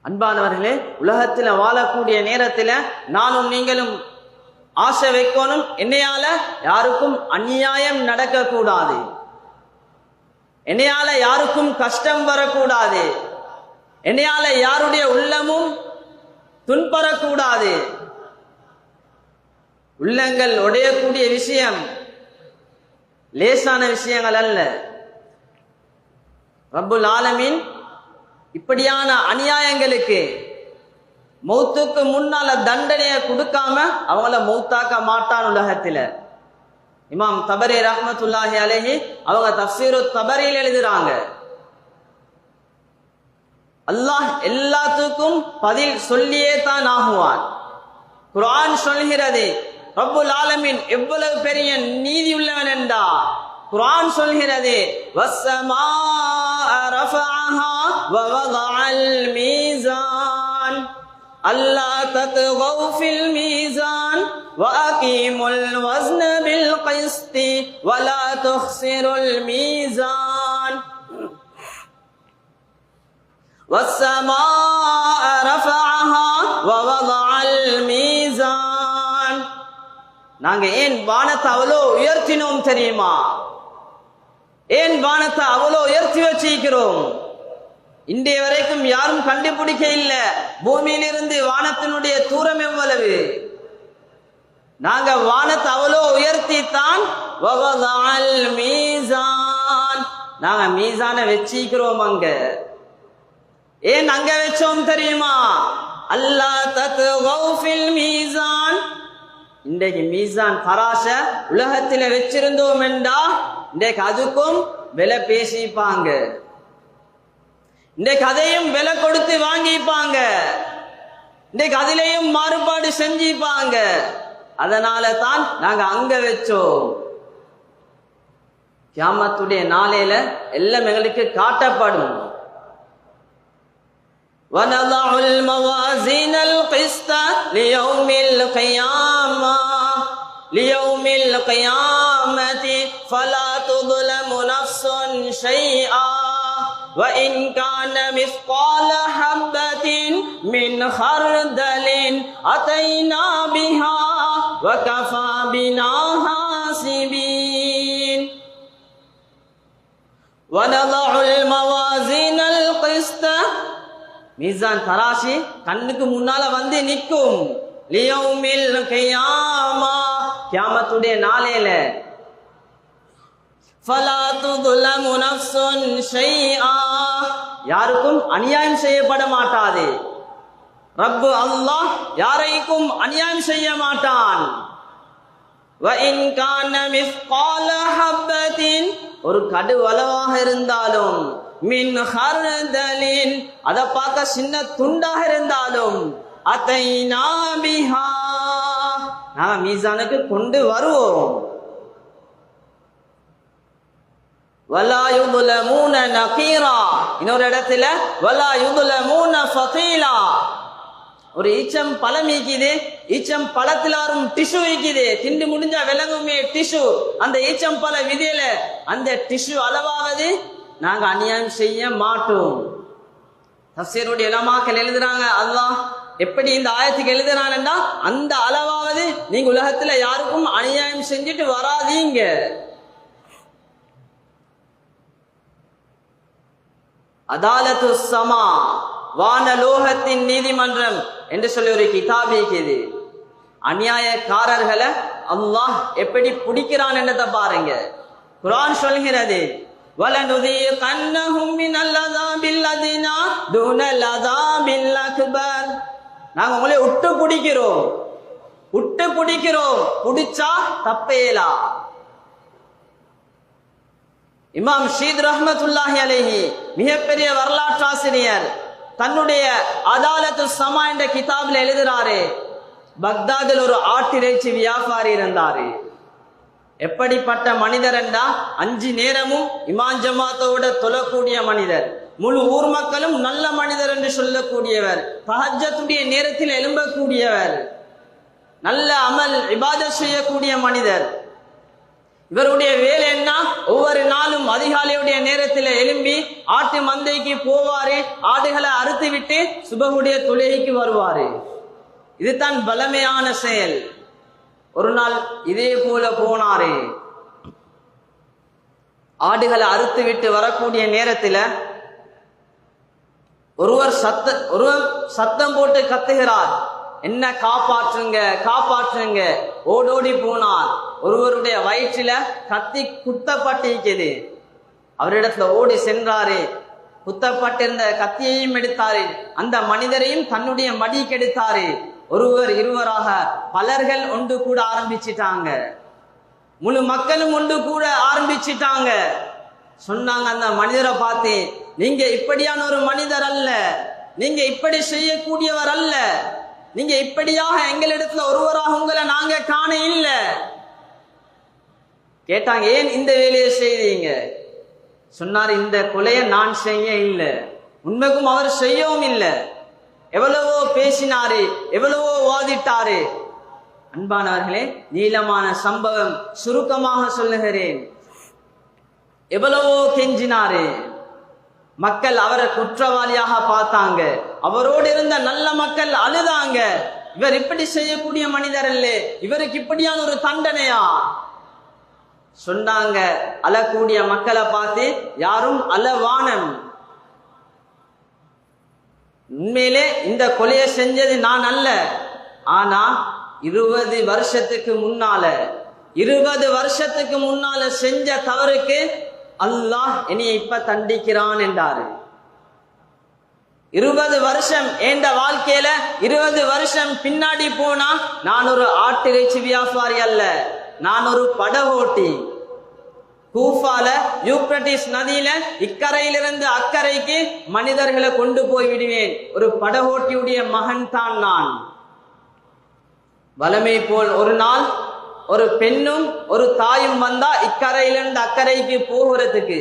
அன்பானவர்களே, உலகத்தில் வாழக்கூடிய நேரத்தில் நானும் நீங்களும் ஆசை வைக்கணும், என்னையால யாருக்கும் அநியாயம் நடக்கக்கூடாது, என்னையால யாருக்கும் கஷ்டம் வரக்கூடாது, என்னையால யாருடைய உள்ளமும் துன்பரக்கூடாது. உள்ளங்கள் உடையக்கூடிய விஷயம் லேசான விஷயங்கள் அல்ல. ரப்புல் ஆலமீன் இப்படியான அநியாயங்களுக்கு மௌத்துக்கு முன்னால தண்டனையை கொடுக்காம அவங்கள மௌத்தாக்க மாட்டான் உலகத்தில். இமாம் தபரி ரஹ்மத்துல்லாஹி அலைஹி அவங்க தஃப்சீரு தபரியில் எழுதுறாங்க, அல்லாஹ் எல்லாத்துக்கும் பதில் சொல்லியே தான் ஆகுவான். குர்ஆன் சொல்கிறது ரப்புல் ஆலமீன் எவ்வளவு பெரிய நீதி உள்ளவன் என்றா. குர்ஆன் சொல்கிறது வஸ்ஸமாஅ ரஃபஅஹா வ வதஅல் மீசான் அல்லா தத்கவ் ஃபில் மீசான் வ அகீமுல் வஸ்ன பில் கிஸ்தி வ லா துக்ஸிருல் மீசான். வஸ்ஸமாஅ ரஃபஅஹா வ வதஅல் மீசான். நாங்க ஏன் வானத்தை அவ்வளோ உயர்த்தினோம் தெரியுமா? ஏன் வானத்தை அவ்வளோ உயர்த்தி வச்சிருக்கிறோம்? இன்றைய வரைக்கும் யாரும் கண்டுபிடிக்க இல்லை பூமியிலிருந்து வானத்தினுடைய தூரம் எவ்வளவு. நாங்க வானத்தை அவ்வளோ உயர்த்தி தான் மீசான், நாங்க மீசான வச்சிக்கிறோம். அங்க ஏன் அங்க வச்சோம் தெரியுமா? அல்லா தத்கவ் ஃபில் மீசான். இன்றைக்கு மீசான் தராச உலகத்தில் வச்சிருந்தோம் என்றா இன்றைக்கு அதுக்கும் விலை பேசிப்பாங்க, இன்றைக்கு அதையும் விலை கொடுத்து வாங்கிப்பாங்க, இன்றைக்கு அதிலையும் மாறுபாடு செஞ்சிப்பாங்க. அதனால தான் நாங்க அங்க வச்சோம். கியாமத்துடைய நாளையில எல்லாம் எங்களுக்கு காட்டப்படும். وَنَضَعُ الْمَوَازِينَ الْقِسْطَ لِيَوْمِ الْقِيَامَةِ فَلَا تُظْلَمُ نَفْسٌ شَيْئًا وَإِنْ كَانَ مِثْقَالَ حَبَّةٍ مِنْ خَرْدَلٍ أَتَيْنَا بِهَا وَكَفَى بِنَا حَاسِبِينَ. وَنَضَعُ الْمَوَازِينَ الْقِسْطَ மீசான் தராசி கண்ணுக்கு முன்னால வந்து நிற்கும். லியௌமில் கியாமா, கியாமத்துடைய நாளையில. ஃபலா துظلمு நஃப்ஸுன் ஷைஆ, யாருக்கும் அநியாயம் செய்யப்பட மாட்டாது. ரப்பு அல்லாஹ் யாரைக்கும் அநியாயம் செய்ய மாட்டான். வ இன் கான மிஸ்கால ஹப்பத்தின், ஒரு கடுவளவாக இருந்தாலும், மின் ஹர்தலின், அதை பார்க்க சின்ன துண்டாக இருந்தாலும், அதைனா பிஹா, நாம மீசானுக்கு கொண்டு வருவோம். வலா யுظلمون நகீரா, இன்னொரு இடத்துல வலா யுظلمون ஃபதீலா. ஒரு ஈச்சம் பழம் ஈக்குது, ஈச்சம் பழத்துல வரும் டிஷ்யூ ஈக்குது, திண்டு முடிஞ்சா விளங்குமே டிஷ்யூ. அந்த ஈச்சம் பழ விதையில அந்த டிஷ்யூ அளவாவது நாங்க அநியாயம் செய்ய மாட்டோம். தஃப்சீருடைய உலமாக்கள் எழுதுறாங்க, அல்லாஹ் எப்படி இந்த ஆயத்துக்கு எழுதுறான்னா, அந்த அளவாவது நீங்க உலகத்துல யாருக்கும் அநியாயம் செஞ்சுட்டு வராதீங்க. அதாலத்து ஸமா, வானலோகத்தின் நீதிமன்றம் என்று சொல்லி ஒரு கிதாப் இருக்குது. அநியாயக்காரர்களை அல்லாஹ் எப்படி பிடிக்கிறான் என்றதை பாருங்க. குர்ஆன் சொல்கிறது, வலனுதீகன்னஹும் மினல் அஸாபில் லதீனா தூனல் அஸாபில் அக்பர். நாங்க உங்களை விட்டு பிடிக்கிறோம், பிடிச்சா தப்பேலா. இமாம் ஷீத் ரஹ்மத்துல்லாஹி அலைஹி மிகப்பெரிய வரலாற்றாசிரியர் தன்னுடைய அதாலத்து ஸமா என்ற கிதாபில் எழுதுறாரு, பக்தாதில் ஒரு ஆட்டிறைச்சி வியாபாரி இருந்தாரு. எப்படிப்பட்ட மனிதர் என்றா 5 நேரமும் இமாம் ஜமாத்தோட தொழக்கூடிய மனிதர், முழு ஊர் மக்களும் நல்ல மனிதர் என்று சொல்லக்கூடியவர், தஹஜ்ஜுடைய நேரத்தில் எழும்பக்கூடியவர், நல்ல அமல் இபாதத் செய்யக்கூடிய மனிதர். இவருடைய வேலை என்ன? ஒவ்வொரு நாளும் அதிகாலையுடைய நேரத்தில் எழும்பி ஆட்டு மந்தைக்கு போவாரு, ஆடுகளை அறுத்து விட்டு சுபகுடைய தொழுகைக்கு வருவாரு. இதுதான் பலமையான செயல். ஒரு நாள் இதே போல போனாரு. ஆடுகளை அறுத்து விட்டு வரக்கூடிய நேரத்தில் ஒருவர் சத்தம் போட்டு கத்துகிறார், என்ன காப்பாற்றுங்க காப்பாற்றுங்க. ஓடோடி போனார். ஒருவருடைய வயிற்றில கத்தி குத்தப்பட்டிருக்கிறது. அவரிடத்துல ஓடி சென்றாரு. குத்தப்பட்டிருந்த கத்தியையும் எடுத்தாரு. அந்த மனிதரையும் தன்னுடைய மடிக்கு எடுத்தாரு. ஒருவர் இருவராக பலர்கள் ஒன்று கூட ஆரம்பிச்சிட்டாங்க. முழு மக்களும் ஒன்று கூட ஆரம்பிச்சிட்டாங்க. சொன்னாங்க அந்த மனிதரை பார்த்து, நீங்க இப்படியான ஒரு மனிதர் அல்ல, நீங்க இப்படி செய்யக்கூடியவர் அல்ல, நீங்க இப்படியாக எங்களிடத்துல ஒருவராக உங்களை நாங்க காண இல்லை. கேட்டாங்க, ஏன் இந்த வேலையை செய்தீங்க? சொன்னார், இந்த கொலையை நான் செய்ய இல்லை, உண்மைக்கும் அவர் செய்யவும் இல்லை. எவ்வளவோ பேசினாரு, எவ்வளவோ வாதிட்டாரு. அன்பானவர்களே, நீளமான சம்பவம், சுருக்கமாக சொல்லுகிறேன். எவ்வளவோ கெஞ்சினாரு. மக்கள் அவரை குற்றவாளியாக பார்த்தாங்க. அவரோடு இருந்த நல்ல மக்கள் அழுதாங்க. இவர் இப்படி செய்யக்கூடிய மனிதர் அல்ல, இவருக்கு இப்படியான ஒரு தண்டனையா சொன்னாங்க. அழக்கூடிய மக்களை பார்த்து, யாரும் அழவானம், உண்மையிலே இந்த கொலையை செஞ்சது நான் அல்ல. ஆனா 20 வருஷத்துக்கு முன்னால செஞ்ச தவறுக்கு அல்லாஹ் என்னைய இப்ப தண்டிக்கிறான் என்றாரு. 20 வருஷம் என்ற வாழ்க்கையில 20 வருஷம் பின்னாடி போனா, நான் ஒரு ஆட்டிறைச்சி வியாபாரி அல்ல, நான் ஒரு படகோட்டி. கூஃபால யூப்ரட்டிஸ் நதியில இக்கரையிலிருந்து அக்கறைக்கு மனிதர்களை கொண்டு போய் விடுவேன். ஒரு படகோட்டியுடைய மகன் தான் நான். வலமை போல் ஒரு நாள் ஒரு பெண்ணும் ஒரு தாயும் வந்தா இக்கரையிலிருந்து அக்கறைக்கு போகிறதுக்கு,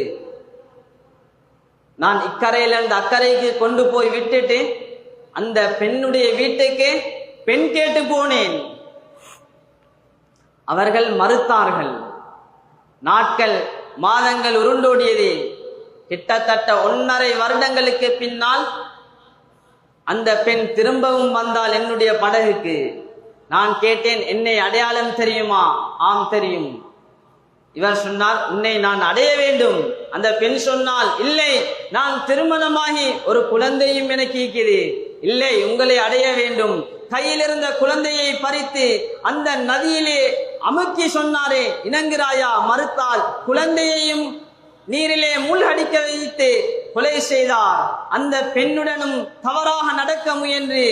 நான் இக்கரையிலிருந்து அக்கறைக்கு கொண்டு போய் விட்டுட்டு அந்த பெண்ணுடைய வீட்டுக்கு பெண் கேட்டு போனேன். அவர்கள் மறுத்தார்கள். நாட்கள் மாதங்கள் உருண்டோடியது. கிட்டத்தட்ட 1.5 வருடங்களுக்கு பின்னால் அந்த பெண் திரும்பவும் வந்தால் என்னுடைய படகுக்கு. நான் கேட்டேன், என்னை அடையாளம் தெரியுமா? ஆம் தெரியும். இவர் சொன்னார், உன்னை நான் அடைய வேண்டும். அந்த பெண் சொன்னால், இல்லை, நான் திருமணமாகி ஒரு குழந்தையும் எனக்கு இருக்கிறது. இல்லை, உங்களை அடைய வேண்டும். கையில் இருந்த குழந்தையை பறித்து அந்த நதியிலே அமுக்கி சொன்னாரே, இணங்குகிறாயா? மறுத்தால் குழந்தையையும் நீரிலே மூழ்கடிக்க வைத்து கொலை செய்தார். அந்த பெண்ணுடனும் தவறாக நடக்க முயன்று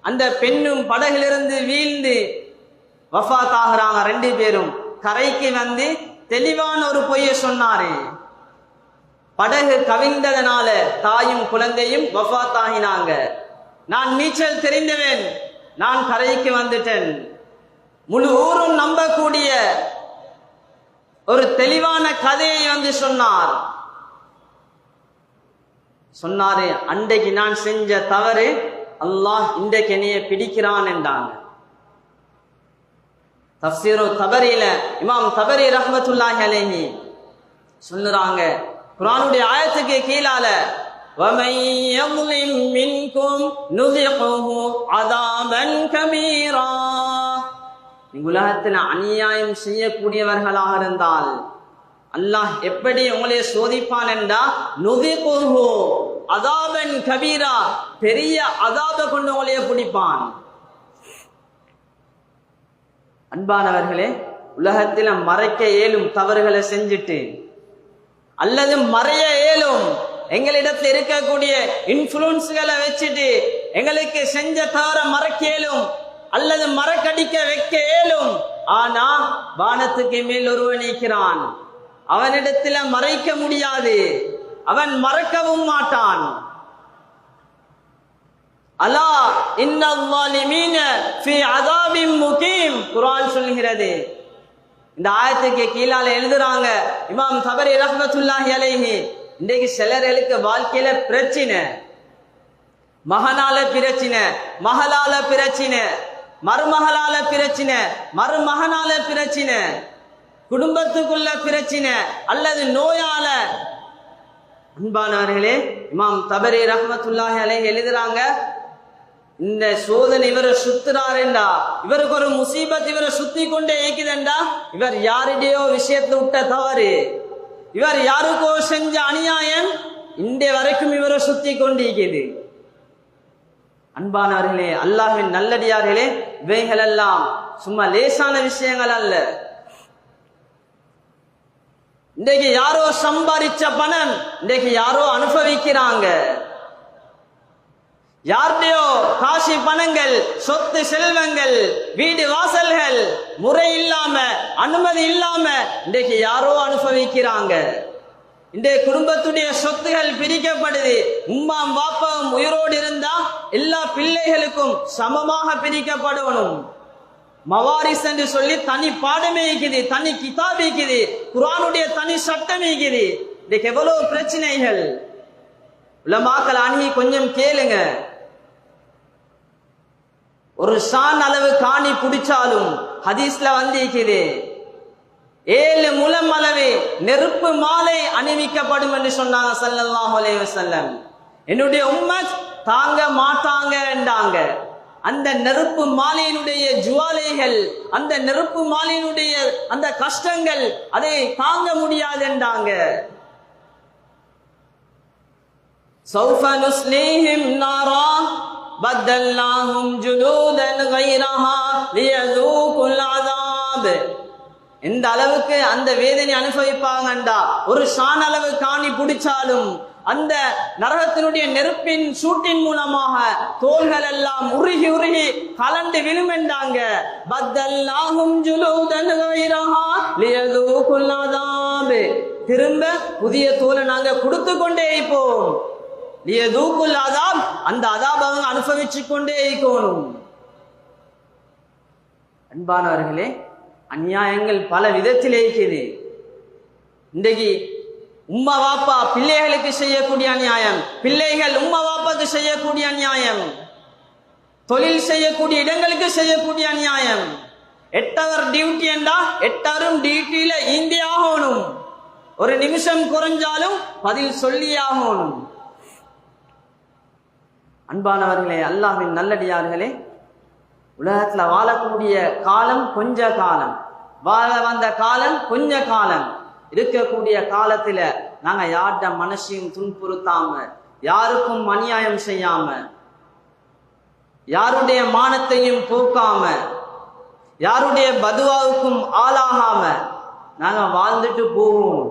அந்த பெண்ணும் படகிலிருந்து வீழ்ந்து வஃபாத் ஆகிறாங்க. 2 பேரும் கரைக்கு வந்து தெளிவான ஒரு பொய்யை சொன்னாரு. படகு கவிழ்ந்ததனால தாயும் குழந்தையும் வஃபாத் ஆகினாங்க. நான் நீச்சல் தெரிந்தவன், நான் கரைக்கு வந்துட்டேன். முழு ஊரும் நம்பக்கூடிய ஒரு தெளிவான கதையை வந்து சொன்னாரு. அன்றைக்கு நான் செஞ்ச தவறு அல்லாஹ் இன்றைக்கு என்னைய பிடிக்கிறான் என்றாங்க. தஃப்சீரு தபரியில இமாம் தபரி ரஹ்மத்துல்லாஹி அலைஹி சொல்லுறாங்க, குர்ஆனுடைய ஆயத்துக்கு கீழால وَمَن يَظْلِم مِّنكُمْ نُذِقْهُ عَذَابًا كَبِيرًا. உலகத்தில் அநியாயம் செய்யக்கூடியவர்களாக இருந்தால் அல்லாஹ் எப்படி உங்களை சோதிப்பான் என்றா, நுதிகுஹு அதாபன் கபீரா, பெரிய அதாபை கொண்டு உங்களைய பிடிப்பான். அன்பானவர்களே, உலகத்தில் மறைக்க இயலும் தவறுகளை செஞ்சுட்டு, அல்லது மறைய இயலும் எங்களிடத்தில் இருக்கக்கூடிய இன்ஃப்ளூயன்ஸ்களை வச்சுட்டு எங்களுக்கு செஞ்ச தவற மறைக்க இயலும், அல்லது மறக்கடிக்க வைக்க இயலும். ஆனா வானத்துக்கு மேல் ஒருவன் இருக்கிறான், அவனிடத்துல மறைக்க முடியாது, அவன் மறக்கவும் மாட்டான். அலா இன்னல்-ஸாலிமீன ஃபீ அஸாபின் முகீம், குர்ஆன் சொல்கிறது. இந்த ஆயத்துக்கு கீழால எழுதுறாங்க இமாம் தபரி ரஹ்மத்துல்லாஹி அலைஹி, இன்றைக்கு சிலர்களுக்கு வாழ்க்கையில பிரச்சனை, மகனால பிரச்சனை, மகளால பிரச்சனை, மருமகளால பிரச்சனை, மருமகனால பிரச்சனை. குடும்பத்துக்குள்ள பிரச்சனை அல்லது நோயால. அன்பானவர்களே, இமாம் தபரி ரஹ்மத்துல்லாஹி அலைஹி எழுதுறாங்க, இந்த சோதனை இவரை சுத்துறாருண்டா, இவருக்கு ஒரு முசீபத் இவரை சுத்தி கொண்டே இருக்குதுண்டா, இவர் யாருடையோ விஷயத்துல விட்ட தவறு, இவர் யாருக்கோ செஞ்ச அநியாயம் இன்றைய வரைக்கும் இவரை சுத்தி கொண்டிருக்கிறது. அன்பானவர்களே, அல்லாஹ்வின் நல்லடியார்களே, இவைகள் எல்லாம் சும்மா லேசான விஷயங்கள் அல்ல. இன்றைக்கு யாரோ சம்பாதிச்ச பணம் இன்றைக்கு யாரோ அனுபவிக்கிறாங்க. யாருடையோ காசி பணங்கள், சொத்து செல்வங்கள், வீடு வாசல்கள் முறை இல்லாம அனுமதி இல்லாம இன்றைக்கு யாரோ அனுபவிக்கிறாங்க. இன்றைய குடும்பத்துடைய சொத்துகள் பிரிக்கப்படுது. உம்மாம் வாப்பாவும் உயிரோடு இருந்தா எல்லா பிள்ளைகளுக்கும் சமமாக பிரிக்கப்படணும். மவாரிஸ் என்று சொல்லி தனி பாடமே இருக்குது, தனி கிதாப் இருக்குது, குர்ஆனுடைய தனி சட்டம் இருக்குது. இதுக்கு எவ்வளவு பிரச்சனைகள். உலமாக்கள் அணுகி கொஞ்சம் கேளுங்க. ஒரு ஷான் அளவு காணி பிடிச்சாலும் ஹதீஸ்ல வந்திருக்குது 7 முழம் அளவு நெருப்பு மாலை அணிவிக்கப்படும் என்று சொன்னாங்க ஸல்லல்லாஹு அலைஹி வஸல்லம். என்னுடைய உம்மத் தாங்க மாட்டாங்க என்றாங்க. அந்த நெருப்பு மாலையினுடைய ஜுவாலைகள், அந்த நெருப்பு மாலையினுடைய அந்த கஷ்டங்கள் அதை தாங்க முடியாது என்றாங்க. சௌஃப நுஸ்லீஹிம் நாரா பத்தல்நாஹும் ஜுலூதன் கைரஹா லியதூகுல் அஸாப். எந்த அளவுக்கு அந்த வேதனை அனுபவிப்பாங்கண்டா, ஒரு ஷான் அளவு காணி பிடிச்சாலும் அந்த நரகத்தினுடைய நெருப்பின் சூட்டின் மூலமாக தோள்கள் எல்லாம் உருகி உருகி கலண்டு விழுமென்றாங்க. பத்தல்நாஹும் ஜுலூதன் கைரஹா லியதூகுல் அஸாப். திரும்ப புதிய தோலை நாங்க கொடுத்து கொண்டே இருப்போம். லியதூகுல் அஸாப், அந்த அஸாபை அனுபவிச்சு கொண்டே இருக்கணும். அன்பானவர்களே, அநியாயங்கள் பல விதத்திலே இருக்குது. இன்றைக்கு உம்மா வாப்பா பிள்ளைகளுக்கு செய்யக்கூடிய அநியாயம், பிள்ளைகள் உம்மா வாப்பாக்கு செய்யக்கூடிய அநியாயம், தொழில் செய்யக்கூடிய இடங்களுக்கு செய்யக்கூடிய அநியாயம். 8 hour டியூட்டி என்றா 8 hour டியூட்டியில இந்திய ஆகணும். ஒரு நிமிஷம் குறைஞ்சாலும் பதில் சொல்லி ஆகணும். அன்பானவர்களே, அல்லாஹ்வின் நல்லடியார்களே, உலகத்துல வாழக்கூடிய காலம் கொஞ்ச காலம், வாழ வந்த காலம் கொஞ்ச காலம். இருக்கக்கூடிய காலத்துல நாங்க யார்ட மனசையும் துன்புறுத்தாம, யாருக்கும் அநியாயம் செய்யாம, யாருடைய மானத்தையும் போக்காம, யாருடைய பதுவாவுக்கும் ஆளாகாம நாங்க வாழ்ந்துட்டு போவோம்.